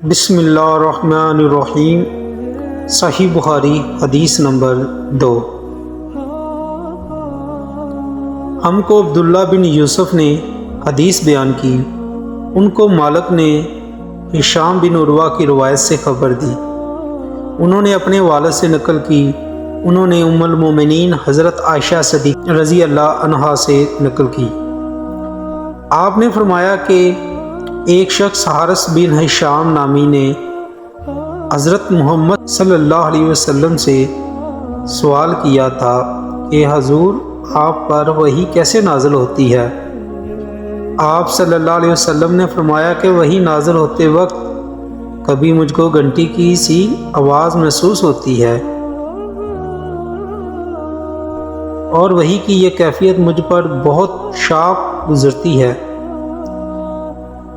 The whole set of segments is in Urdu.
بسم اللہ الرحمن الرحیم۔ صحیح بخاری حدیث نمبر 2۔ ہم کو عبداللہ بن یوسف نے حدیث بیان کی، ان کو مالک نے ہشام بن عروہ کی روایت سے خبر دی، انہوں نے اپنے والد سے نقل کی، انہوں نے ام المومنین حضرت عائشہ صدیقہ رضی اللہ عنہا سے نقل کی۔ آپ نے فرمایا کہ ایک شخص حارث بن ہشام نامی نے حضرت محمد صلی اللہ علیہ وسلم سے سوال کیا تھا کہ حضور آپ پر وحی کیسے نازل ہوتی ہے؟ آپ صلی اللہ علیہ وسلم نے فرمایا کہ وحی نازل ہوتے وقت کبھی مجھ کو گھنٹی کی سی آواز محسوس ہوتی ہے، اور وحی کی یہ کیفیت مجھ پر بہت شاق گزرتی ہے۔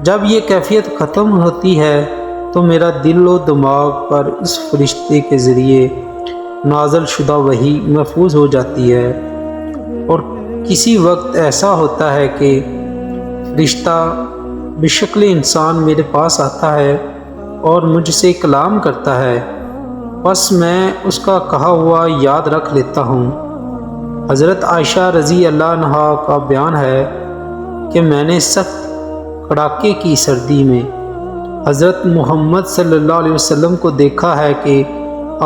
جب یہ کیفیت ختم ہوتی ہے تو میرا دل و دماغ پر اس فرشتے کے ذریعے نازل شدہ وحی محفوظ ہو جاتی ہے، اور کسی وقت ایسا ہوتا ہے کہ فرشتہ بشکل انسان میرے پاس آتا ہے اور مجھ سے کلام کرتا ہے، بس میں اس کا کہا ہوا یاد رکھ لیتا ہوں۔ حضرت عائشہ رضی اللہ عنہا کا بیان ہے کہ میں نے سخت کڑاکے کی سردی میں حضرت محمد صلی اللہ علیہ وسلم کو دیکھا ہے کہ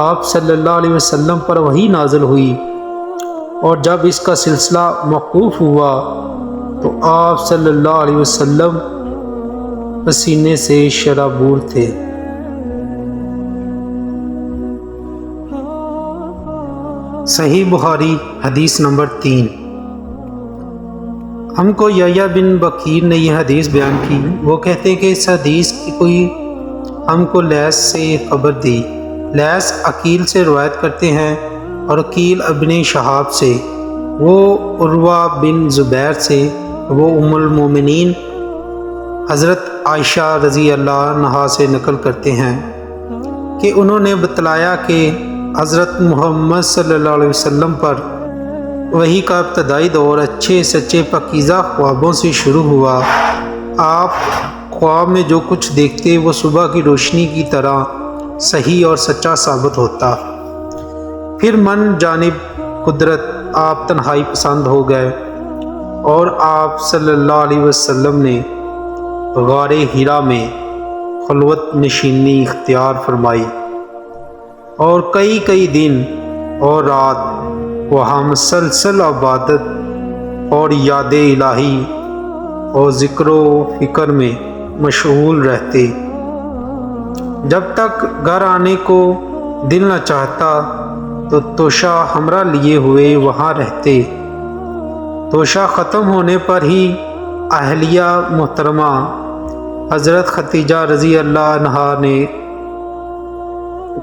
آپ صلی اللہ علیہ وسلم پر وحی نازل ہوئی، اور جب اس کا سلسلہ موقوف ہوا تو آپ صلی اللہ علیہ وسلم پسینے سے شرابور تھے۔ صحیح بخاری حدیث نمبر 3۔ ہم کو یحییٰ بن بکیر نے یہ حدیث بیان کی، وہ کہتے ہیں کہ اس حدیث کی کوئی ہم کو لیث سے خبر دی۔ لیث عقیل سے روایت کرتے ہیں اور عقیل ابن شہاب سے، وہ عروہ بن زبیر سے، وہ ام المومنین حضرت عائشہ رضی اللہ عنہا سے نقل کرتے ہیں کہ انہوں نے بتلایا کہ حضرت محمد صلی اللہ علیہ وسلم پر وحی کا ابتدائی دور اچھے سچے پاکیزہ خوابوں سے شروع ہوا۔ آپ خواب میں جو کچھ دیکھتے وہ صبح کی روشنی کی طرح صحیح اور سچا ثابت ہوتا۔ پھر من جانب قدرت آپ تنہائی پسند ہو گئے، اور آپ صلی اللہ علیہ وسلم نے غار حرا میں خلوت نشینی اختیار فرمائی، اور کئی دن اور رات وہاں مسلسل عبادت اور یاد الہی اور ذکر و فکر میں مشغول رہتے۔ جب تک گھر آنے کو دل نہ چاہتا تو توشہ ہمراہ لیے ہوئے وہاں رہتے۔ توشہ ختم ہونے پر ہی اہلیہ محترمہ حضرت ختیجہ رضی اللہ عنہا نے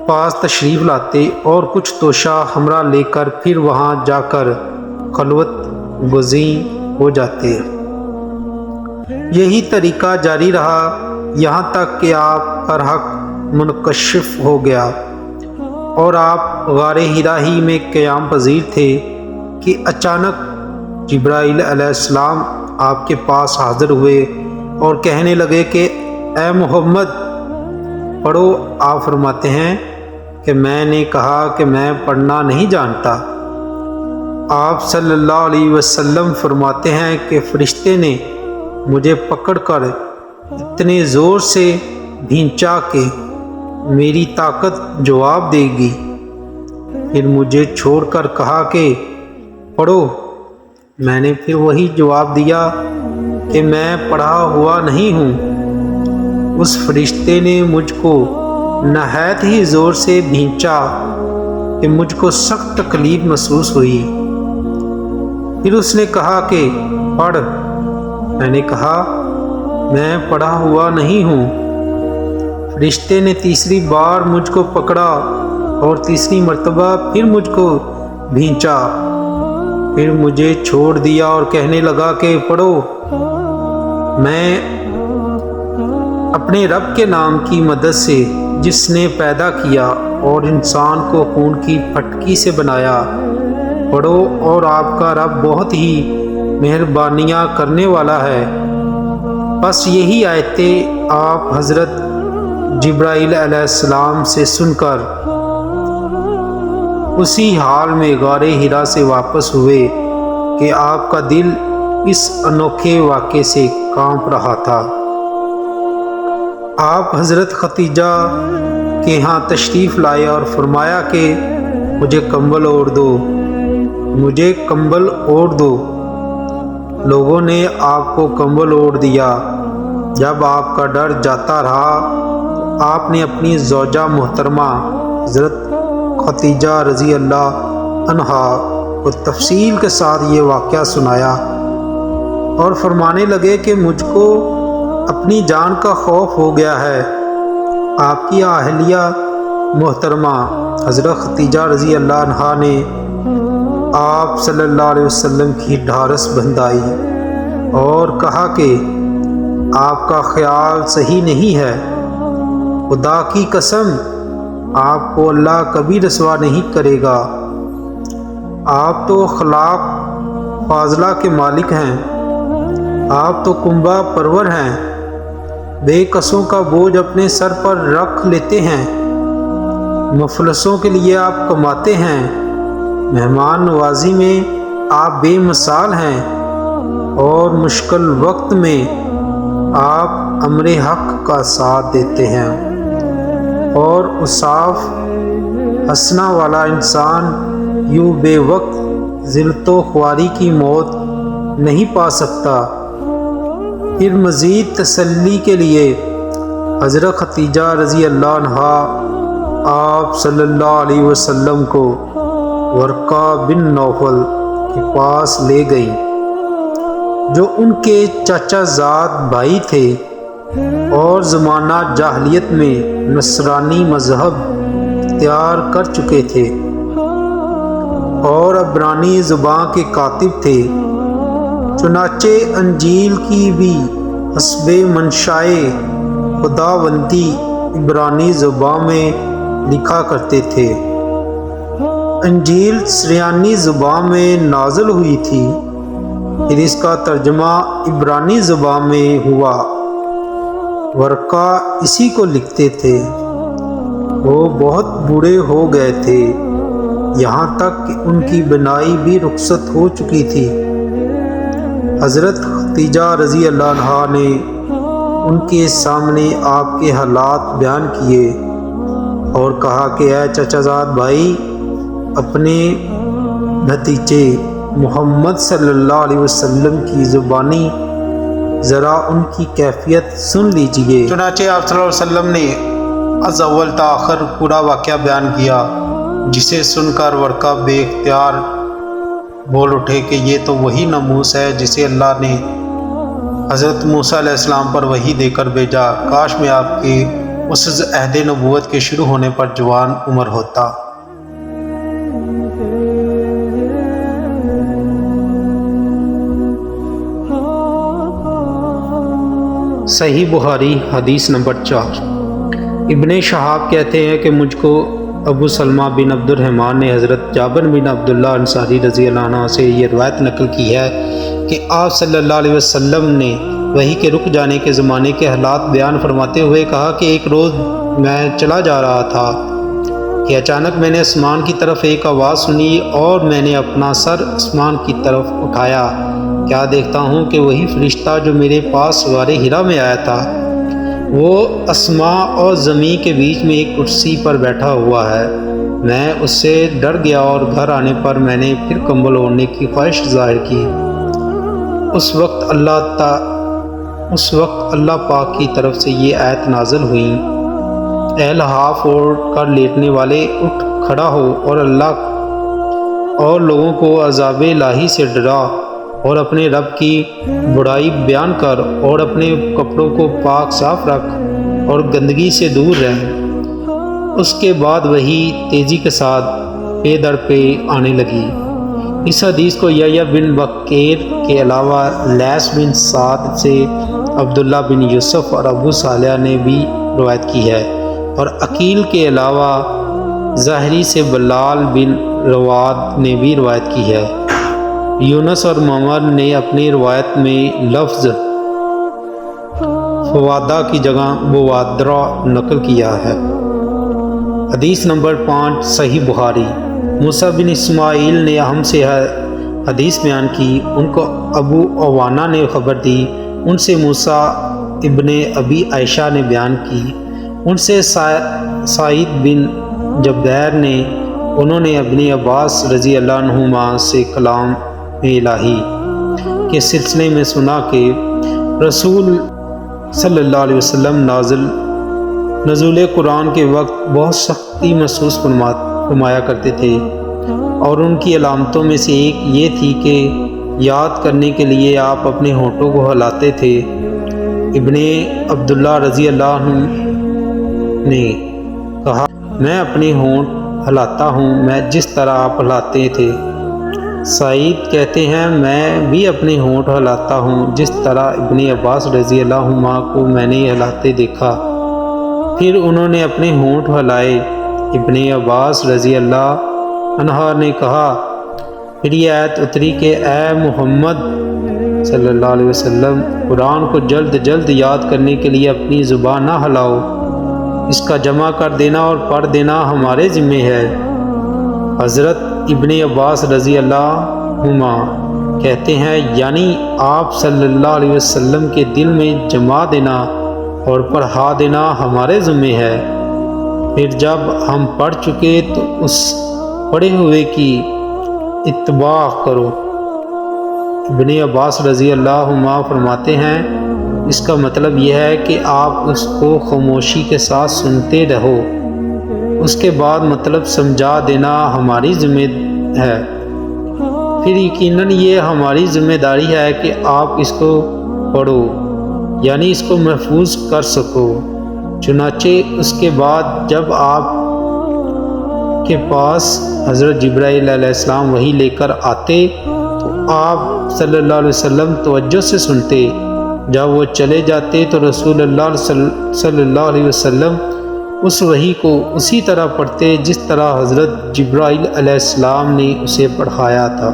پاس تشریف لاتے اور کچھ توشہ ہمراہ لے کر پھر وہاں جا کر خلوت گزین ہو جاتے۔ یہی طریقہ جاری رہا یہاں تک کہ آپ پر حق منکشف ہو گیا، اور آپ غار حرا ہی میں قیام پذیر تھے کہ اچانک جبرائیل علیہ السلام آپ کے پاس حاضر ہوئے اور کہنے لگے کہ اے محمد پڑھو۔ آپ فرماتے ہیں کہ میں نے کہا کہ میں پڑھنا نہیں جانتا۔ آپ صلی اللہ علیہ وسلم فرماتے ہیں کہ فرشتے نے مجھے پکڑ کر اتنے زور سے بھینچا کہ میری طاقت جواب دے گی، پھر مجھے چھوڑ کر کہا کہ پڑھو۔ میں نے پھر وہی جواب دیا کہ میں پڑھا ہوا نہیں ہوں۔ اس فرشتے نے مجھ کو نہایت ہی زور سے بھینچا کہ مجھ کو سخت تکلیف محسوس ہوئی۔ پھر اس نے کہا کہ پڑھ۔ میں نے کہا میں پڑھا ہوا نہیں ہوں۔ فرشتے نے تیسری بار مجھ کو پکڑا اور تیسری مرتبہ پھر مجھ کو بھینچا، پھر مجھے چھوڑ دیا اور کہنے لگا کہ پڑھو۔ میں اپنے رب کے نام کی مدد سے، جس نے پیدا کیا اور انسان کو خون کی پھٹکی سے بنایا، پڑھو، اور آپ کا رب بہت ہی مہربانیاں کرنے والا ہے۔ بس یہی آیتیں آپ حضرت جبرائیل علیہ السلام سے سن کر اسی حال میں غار حرا سے واپس ہوئے کہ آپ کا دل اس انوکھے واقعے سے کانپ رہا تھا۔ آپ حضرت ختیجہ کے ہاں تشریف لائے اور فرمایا کہ مجھے کمبل اوڑھ دو، مجھے کمبل اوڑھ دو۔ لوگوں نے آپ کو کمبل اوڑھ دیا۔ جب آپ کا ڈر جاتا رہا تو آپ نے اپنی زوجہ محترمہ حضرت ختیجہ رضی اللہ عنہا کو تفصیل کے ساتھ یہ واقعہ سنایا اور فرمانے لگے کہ مجھ کو اپنی جان کا خوف ہو گیا ہے۔ آپ کی اہلیہ محترمہ حضرت ختیجہ رضی اللہ عنہا نے آپ صلی اللہ علیہ وسلم کی ڈھارس بندھائی اور کہا کہ آپ کا خیال صحیح نہیں ہے، خدا کی قسم آپ کو اللہ کبھی رسوا نہیں کرے گا۔ آپ تو اخلاق فاضلہ کے مالک ہیں، آپ تو کنبہ پرور ہیں، بے کسوں کا بوجھ اپنے سر پر رکھ لیتے ہیں، مفلسوں کے لیے آپ کماتے ہیں، مہمان نوازی میں آپ بے مثال ہیں اور مشکل وقت میں آپ امر حق کا ساتھ دیتے ہیں، اور اصاف حسنہ والا انسان یوں بے وقت ذلت و خواری کی موت نہیں پا سکتا۔ پھر مزید تسلی کے لیے حضرت ختیجہ رضی اللہ عنہا آپ صلی اللہ علیہ وسلم کو ورقہ بن نوفل کے پاس لے گئیں، جو ان کے چچا زاد بھائی تھے اور زمانہ جاہلیت میں نصرانی مذہب اختیار کر چکے تھے اور عبرانی زبان کے کاتب تھے۔ چنانچہ انجیل کی بھی حسب منشائے خداوندی عبرانی زبان میں لکھا کرتے تھے۔ انجیل سریانی زبان میں نازل ہوئی تھی، پھر اس کا ترجمہ عبرانی زبان میں ہوا۔ ورقہ اسی کو لکھتے تھے۔ وہ بہت بوڑھے ہو گئے تھے، یہاں تک کہ ان کی بینائی بھی رخصت ہو چکی تھی۔ حضرت ختیجہ رضی اللہ عنہا نے ان کے سامنے آپ کے حالات بیان کیے اور کہا کہ اے چچا زاد بھائی، اپنے بھتیجے محمد صلی اللہ علیہ وسلم کی زبانی ذرا ان کی کیفیت سن لیجئے۔ چنانچہ آپ صلی اللہ علیہ وسلم نے از اول تا آخر پورا واقعہ بیان کیا، جسے سن کر ورقہ بے اختیار بول اٹھے کہ یہ تو وہی ناموس ہے جسے اللہ نے حضرت موسیٰ علیہ السلام پر وحی دے کر بھیجا۔ کاش میں آپ کے اس عہد نبوت کے شروع ہونے پر جوان عمر ہوتا۔ صحیح بخاری حدیث نمبر 4۔ ابن شہاب کہتے ہیں کہ مجھ کو ابو سلمہ بن عبد الرحمن نے حضرت جابر بن عبداللہ انصاری رضی اللہ عنہ سے یہ روایت نقل کی ہے کہ آپ صلی اللہ علیہ وسلم نے وحی کے رک جانے کے زمانے کے حالات بیان فرماتے ہوئے کہا کہ ایک روز میں چلا جا رہا تھا کہ اچانک میں نے آسمان کی طرف ایک آواز سنی اور میں نے اپنا سر آسمان کی طرف اٹھایا، کیا دیکھتا ہوں کہ وہی فرشتہ جو میرے پاس غار حرا میں آیا تھا وہ آسمان اور زمین کے بیچ میں ایک کرسی پر بیٹھا ہوا ہے۔ میں اس سے ڈر گیا اور گھر آنے پر میں نے پھر کمبل اوڑھنے کی خواہش ظاہر کی۔ اس وقت اللہ پاک کی طرف سے یہ آیت نازل ہوئی، اے لحاف اوڑھ کر لیٹنے والے، اٹھ کھڑا ہو اور اللہ اور لوگوں کو عذاب الہی سے ڈرا اور اپنے رب کی بڑائی بیان کر اور اپنے کپڑوں کو پاک صاف رکھ اور گندگی سے دور رہ۔ اس کے بعد وہی تیزی کے ساتھ پے در پے آنے لگی۔ اس حدیث کو یحییٰ بن بکیر کے علاوہ لیث بن سعد سے عبداللہ بن یوسف اور ابو صالح نے بھی روایت کی ہے، اور عقیل کے علاوہ ظاہری سے بلال بن رواد نے بھی روایت کی ہے۔ یونس اور معمر نے اپنی روایت میں لفظ فوادہ کی جگہ بوادرہ نقل کیا ہے۔ حدیث نمبر 5 صحیح بخاری۔ موسیٰ بن اسماعیل نے ہم سے حدیث بیان کی، ان کو ابو عوانہ نے خبر دی، ان سے موسیٰ ابن ابی عائشہ نے بیان کی، ان سے سعید بن جبیر نے، انہوں نے ابن عباس رضی اللہ عنہما سے کلام الہی کے سلسلے میں سنا کہ رسول صلی اللہ علیہ وسلم نزول قرآن کے وقت بہت سختی محسوس فرمایا کرتے تھے، اور ان کی علامتوں میں سے ایک یہ تھی کہ یاد کرنے کے لیے آپ اپنے ہونٹوں کو ہلاتے تھے۔ ابن عبداللہ رضی اللہ عنہ نے کہا، میں اپنے ہونٹ ہلاتا ہوں میں جس طرح آپ ہلاتے تھے۔ سعید کہتے ہیں، میں بھی اپنے ہونٹ ہلاتا ہوں جس طرح ابن عباس رضی اللہ عنہما کو میں نے ہلاتے دیکھا۔ پھر انہوں نے اپنے ہونٹ ہلائے۔ ابن عباس رضی اللہ عنہ نے کہا، پھر یہ آیت اتری کہ اے محمد صلی اللہ علیہ وسلم، قرآن کو جلد جلد یاد کرنے کے لیے اپنی زبان نہ ہلاؤ، اس کا جمع کر دینا اور پڑھ دینا ہمارے ذمہ ہے۔ حضرت ابن عباس رضی اللہ عنہما کہتے ہیں، یعنی آپ صلی اللہ علیہ وسلم کے دل میں جما دینا اور پڑھا دینا ہمارے ذمہ ہے۔ پھر جب ہم پڑھ چکے تو اس پڑھے ہوئے کی اتباع کرو۔ ابن عباس رضی اللہ عنہ فرماتے ہیں، اس کا مطلب یہ ہے کہ آپ اس کو خاموشی کے ساتھ سنتے رہو، اس کے بعد مطلب سمجھا دینا ہماری ذمہ ہے۔ پھر یقیناً یہ ہماری ذمہ داری ہے کہ آپ اس کو پڑھو، یعنی اس کو محفوظ کر سکو۔ چنانچہ اس کے بعد جب آپ کے پاس حضرت جبرائیل علیہ السلام وحی لے کر آتے تو آپ صلی اللہ علیہ وسلم توجہ سے سنتے، جب وہ چلے جاتے تو رسول اللہ صلی اللہ علیہ وسلم اس وحی کو اسی طرح پڑھتے جس طرح حضرت جبرائیل علیہ السلام نے اسے پڑھایا تھا۔